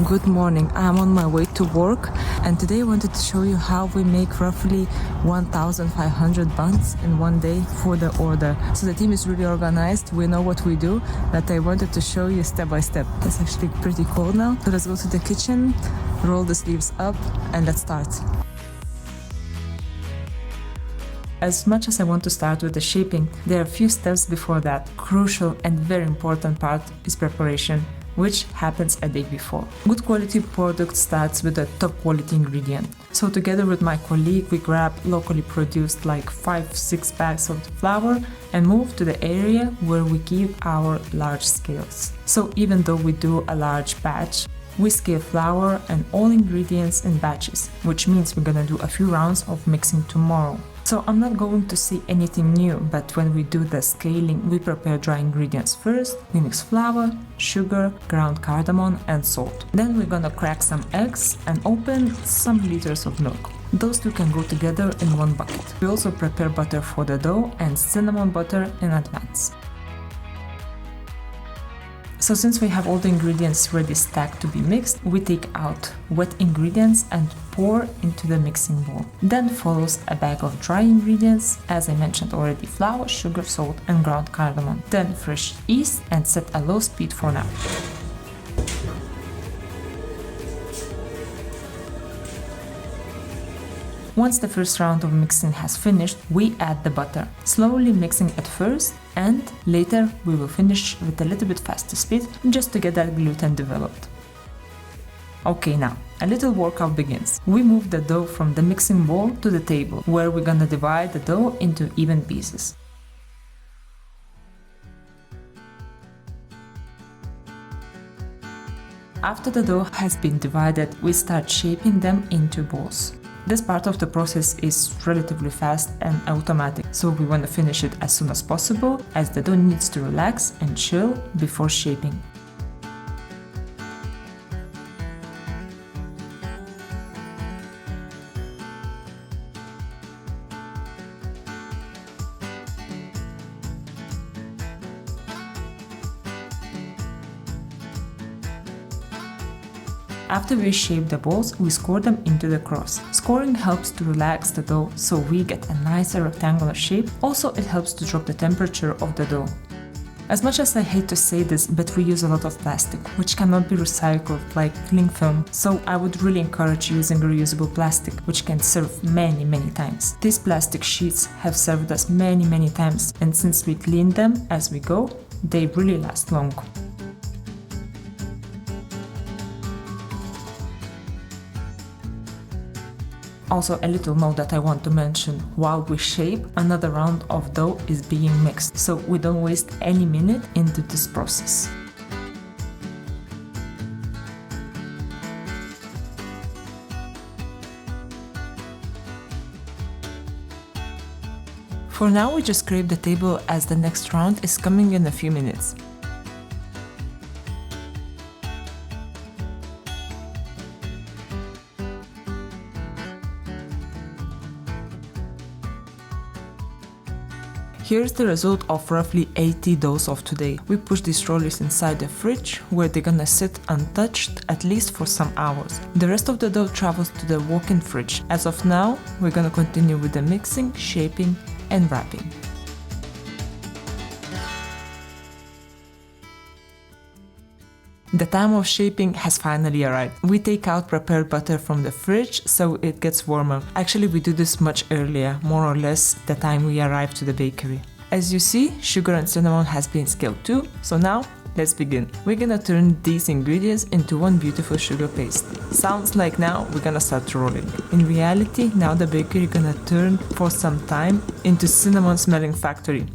Good morning, I'm on my way to work and today I wanted to show you how we make roughly 1,500 buns in one day for the order. So the team is really organized, we know what we do, but I wanted to show you step by step. It's actually pretty cold now, so let's go to the kitchen, roll the sleeves up and let's start. As much as I want to start with the shaping, there are a few steps before that. Crucial and very important part is preparation, which happens a day before. Good quality product starts with a top quality ingredient. So together with my colleague, we grab locally produced like 5-6 bags of the flour and move to the area where we keep our large scales. So even though we do a large batch, we scale flour and all ingredients in batches, which means we're gonna do a few rounds of mixing tomorrow. So I'm not going to say anything new, but when we do the scaling, we prepare dry ingredients first. We mix flour, sugar, ground cardamom and salt. Then we're gonna crack some eggs and open some liters of milk. Those two can go together in one bucket. We also prepare butter for the dough and cinnamon butter in advance. So since we have all the ingredients ready stacked to be mixed, we take out wet ingredients and pour into the mixing bowl. Then follows a bag of dry ingredients, as I mentioned already, flour, sugar, salt and ground cardamom. Then fresh yeast and set a low speed for now. Once the first round of mixing has finished, we add the butter, slowly mixing at first, and later we will finish with a little bit faster speed just to get that gluten developed. Okay, now a little workout begins. We move the dough from the mixing bowl to the table, where we're gonna divide the dough into even pieces. After the dough has been divided, we start shaping them into balls. This part of the process is relatively fast and automatic, so we want to finish it as soon as possible, as the dough needs to relax and chill before shaping. After we shape the balls, we score them into the cross. Scoring helps to relax the dough so we get a nicer rectangular shape. Also, it helps to drop the temperature of the dough. As much as I hate to say this, but we use a lot of plastic, which cannot be recycled like cling film, so I would really encourage using reusable plastic, which can serve many times. These plastic sheets have served us many times, and since we clean them as we go, they really last long. Also, a little note that I want to mention: while we shape, another round of dough is being mixed, so we don't waste any minute into this process. For now, we just scrape the table as the next round is coming in a few minutes. Here's the result of roughly 80 doughs of today. We push these rollers inside the fridge, where they're gonna sit untouched at least for some hours. The rest of the dough travels to the walk-in fridge. As of now, we're gonna continue with the mixing, shaping and wrapping. The time of shaping has finally arrived. We take out prepared butter from the fridge so it gets warmer. Actually, we do this much earlier, more or less the time we arrive to the bakery. As you see, sugar and cinnamon has been scaled too, so now let's begin. We're gonna turn these ingredients into one beautiful sugar paste. Sounds like now we're gonna start rolling. In reality, now the bakery gonna turn for some time into cinnamon smelling factory.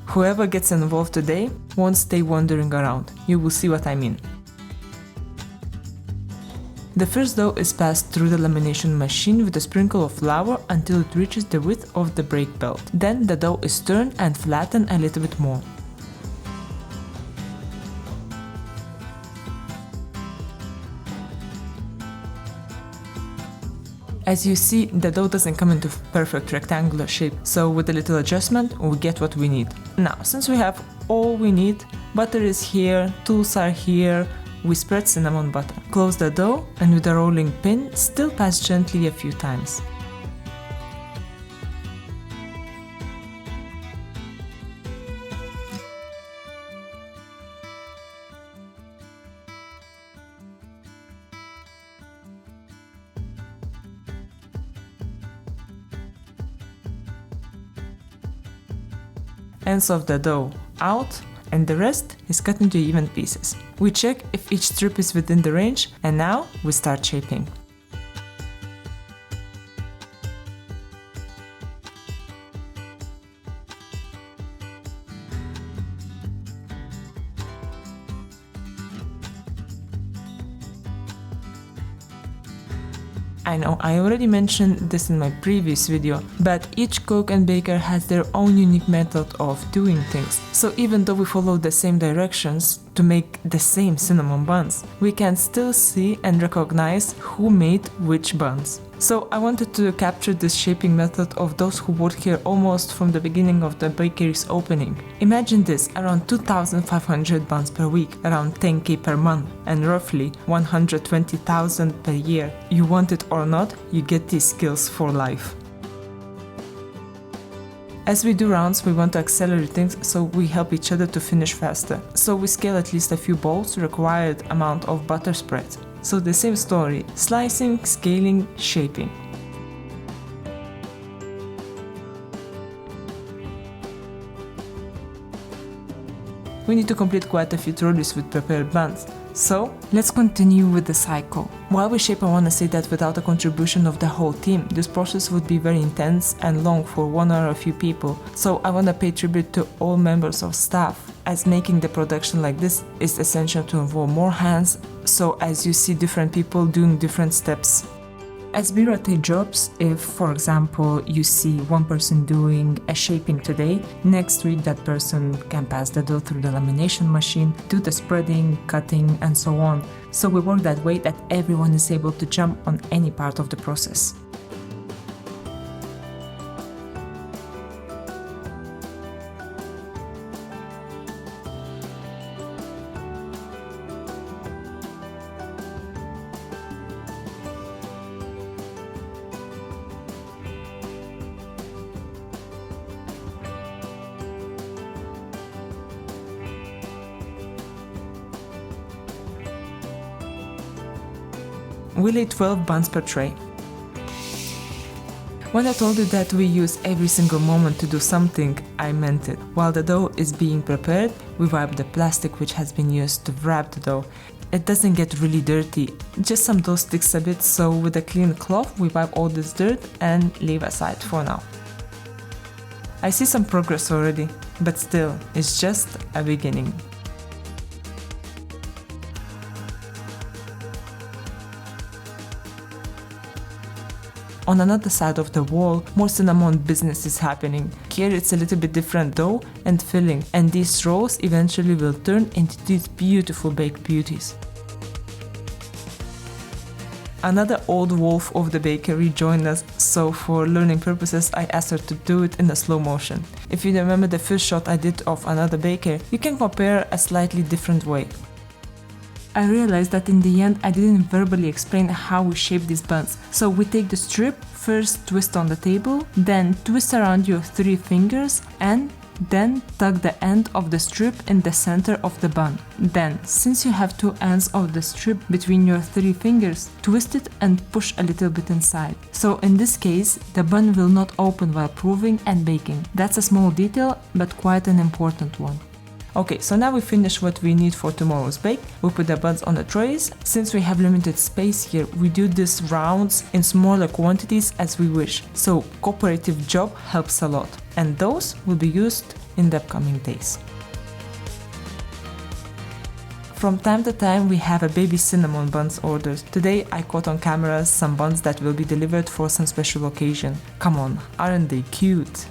Whoever gets involved today won't stay wandering around. You will see what I mean. The first dough is passed through the lamination machine with a sprinkle of flour until it reaches the width of the brake belt. Then the dough is turned and flattened a little bit more. As you see, the dough doesn't come into perfect rectangular shape, so with a little adjustment, we get what we need. Now, since we have all we need, butter is here, tools are here, we spread cinnamon butter. Close the dough and with a rolling pin, still pass gently a few times. Ends of the dough out, and the rest is cut into even pieces. We check if each strip is within the range, and now we start shaping. I know I already mentioned this in my previous video, but each cook and baker has their own unique method of doing things. So even though we follow the same directions to make the same cinnamon buns, we can still see and recognize who made which buns. So I wanted to capture this shaping method of those who work here almost from the beginning of the bakery's opening. Imagine this, around 2,500 buns per week, around 10k per month, and roughly 120,000 per year. You want it or not, you get these skills for life. As we do rounds, we want to accelerate things, so we help each other to finish faster. So we scale at least a few bowls, required amount of butter spread. So the same story, slicing, scaling, shaping. We need to complete quite a few trolleys with prepared buns. So let's continue with the cycle. While we shape, I want to say that without the contribution of the whole team, this process would be very intense and long for one or a few people. So I want to pay tribute to all members of staff, as making the production like this is essential to involve more hands, so as you see different people doing different steps. As we rotate jobs, if, for example, you see one person doing a shaping today, next week that person can pass the dough through the lamination machine, do the spreading, cutting, and so on. So we work that way that everyone is able to jump on any part of the process. We lay 12 buns per tray. When I told you that we use every single moment to do something, I meant it. While the dough is being prepared, we wipe the plastic which has been used to wrap the dough. It doesn't get really dirty, just some dough sticks a bit, so with a clean cloth we wipe all this dirt and leave aside for now. I see some progress already, but still, it's just a beginning. On another side of the wall, more cinnamon business is happening. Here it's a little bit different dough and filling, and these rolls eventually will turn into these beautiful baked beauties. Another old wolf of the bakery joined us, so for learning purposes I asked her to do it in a slow motion. If you remember the first shot I did of another baker, you can compare a slightly different way. I realized that in the end I didn't verbally explain how we shape these buns. So we take the strip, first twist on the table, then twist around your 3 fingers and then tuck the end of the strip in the center of the bun. Then, since you have 2 ends of the strip between your 3 fingers, twist it and push a little bit inside. So in this case, the bun will not open while proving and baking. That's a small detail, but quite an important one. Okay, so now we finished what we need for tomorrow's bake. We put the buns on the trays. Since we have limited space here, we do these rounds in smaller quantities as we wish. So cooperative job helps a lot, and those will be used in the upcoming days. From time to time we have a baby cinnamon buns orders. Today I caught on camera some buns that will be delivered for some special occasion. Come on, aren't they cute?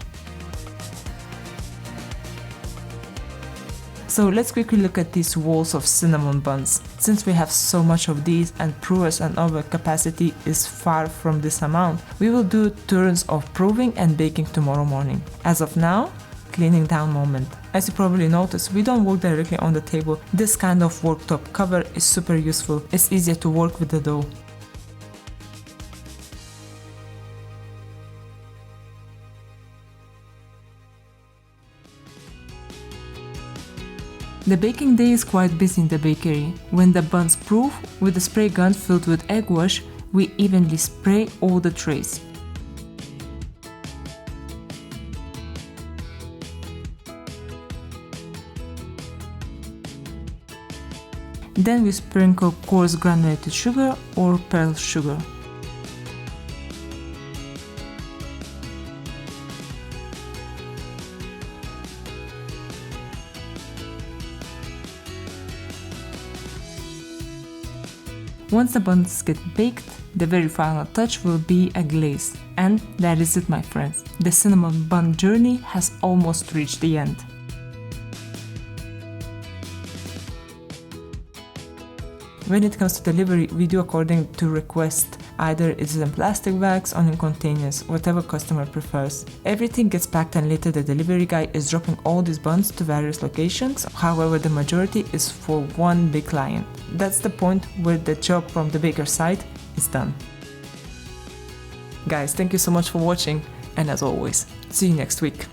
So let's quickly look at these walls of cinnamon buns. Since we have so much of these and provers and our capacity is far from this amount, we will do turns of proving and baking tomorrow morning. As of now, cleaning down moment. As you probably noticed, we don't work directly on the table. This kind of worktop cover is super useful. It's easier to work with the dough. The baking day is quite busy in the bakery. When the buns proof, with a spray gun filled with egg wash, we evenly spray all the trays. Then we sprinkle coarse granulated sugar or pearl sugar. Once the buns get baked, the very final touch will be a glaze. And that is it, my friends. The cinnamon bun journey has almost reached the end. When it comes to delivery, we do according to request. Either it is in plastic bags or in containers, whatever customer prefers. Everything gets packed and later the delivery guy is dropping all these buns to various locations. However, the majority is for one big client. That's the point where the job from the baker's side is done. Guys, thank you so much for watching, and as always, see you next week.